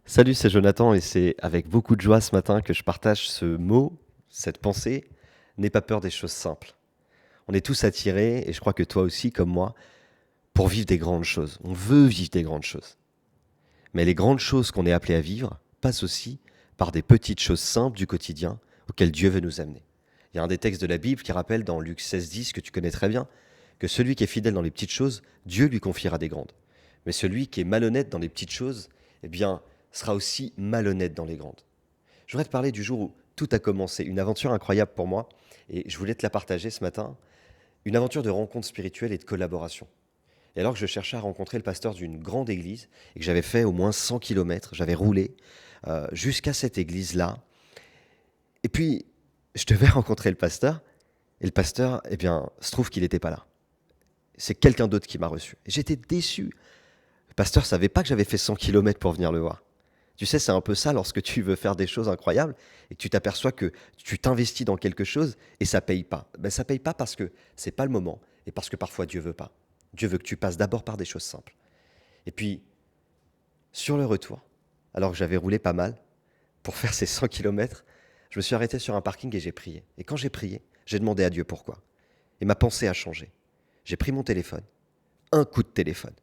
Salut, c'est Jonathan et c'est avec beaucoup de joie ce matin que je partage ce mot, cette pensée. N'aie pas peur des choses simples. On est tous attirés, et je crois que toi aussi, comme moi, pour vivre des grandes choses. On veut vivre des grandes choses. Mais les grandes choses qu'on est appelé à vivre passent aussi par des petites choses simples du quotidien auxquelles Dieu veut nous amener. Il y a un des textes de la Bible qui rappelle dans Luc 16,10 que tu connais très bien, que celui qui est fidèle dans les petites choses, Dieu lui confiera des grandes. Mais celui qui est malhonnête dans les petites choses, eh bien, sera aussi malhonnête dans les grandes. Je voudrais te parler du jour où tout a commencé, une aventure incroyable pour moi, et je voulais te la partager ce matin, une aventure de rencontre spirituelle et de collaboration. Et alors que je cherchais à rencontrer le pasteur d'une grande église, et que j'avais fait au moins 100 kilomètres, j'avais roulé jusqu'à cette église-là, et puis je devais rencontrer le pasteur, et le pasteur, eh bien, se trouve qu'il n'était pas là. C'est quelqu'un d'autre qui m'a reçu. Et j'étais déçu. Le pasteur savait pas que j'avais fait 100 kilomètres pour venir le voir. Tu sais, c'est un peu ça lorsque tu veux faire des choses incroyables et que tu t'aperçois que tu t'investis dans quelque chose et ça paye pas. Ben, ça paye pas parce que c'est pas le moment et parce que parfois Dieu veut pas. Dieu veut que tu passes d'abord par des choses simples. Et puis, sur le retour, alors que j'avais roulé pas mal, pour faire ces 100 kilomètres, je me suis arrêté sur un parking et j'ai prié. Et quand j'ai prié, j'ai demandé à Dieu pourquoi. Et ma pensée a changé. J'ai pris mon téléphone, un coup de téléphone,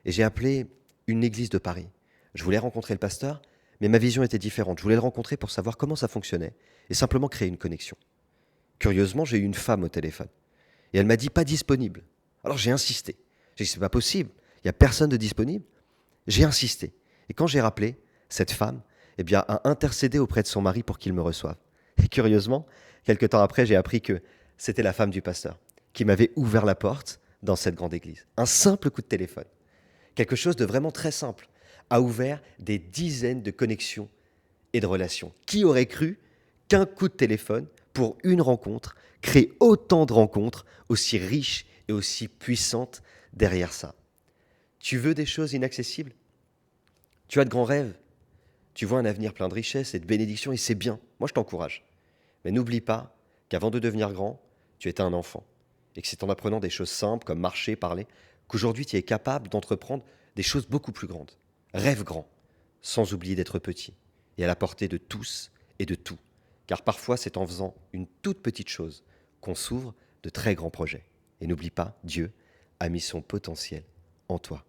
et j'ai appelé une église de Paris. Je voulais rencontrer le pasteur, mais ma vision était différente. Je voulais le rencontrer pour savoir comment ça fonctionnait et simplement créer une connexion. Curieusement, j'ai eu une femme au téléphone et elle m'a dit pas disponible. Alors j'ai insisté. J'ai dit c'est pas possible, il n'y a personne de disponible. J'ai insisté. Et quand j'ai rappelé, cette femme eh bien, a intercédé auprès de son mari pour qu'il me reçoive. Et curieusement, quelques temps après, j'ai appris que c'était la femme du pasteur qui m'avait ouvert la porte dans cette grande église. Un simple coup de téléphone, quelque chose de vraiment très simple, a ouvert des dizaines de connexions et de relations. Qui aurait cru qu'un coup de téléphone pour une rencontre crée autant de rencontres aussi riches et aussi puissantes derrière ça? Tu veux des choses inaccessibles? Tu as de grands rêves? Tu vois un avenir plein de richesses et de bénédictions et c'est bien. Moi, je t'encourage. Mais n'oublie pas qu'avant de devenir grand, tu étais un enfant. Et que c'est en apprenant des choses simples comme marcher, parler, qu'aujourd'hui tu es capable d'entreprendre des choses beaucoup plus grandes. Rêve grand, sans oublier d'être petit et à la portée de tous et de tout. Car parfois c'est en faisant une toute petite chose qu'on s'ouvre de très grands projets. Et n'oublie pas, Dieu a mis son potentiel en toi.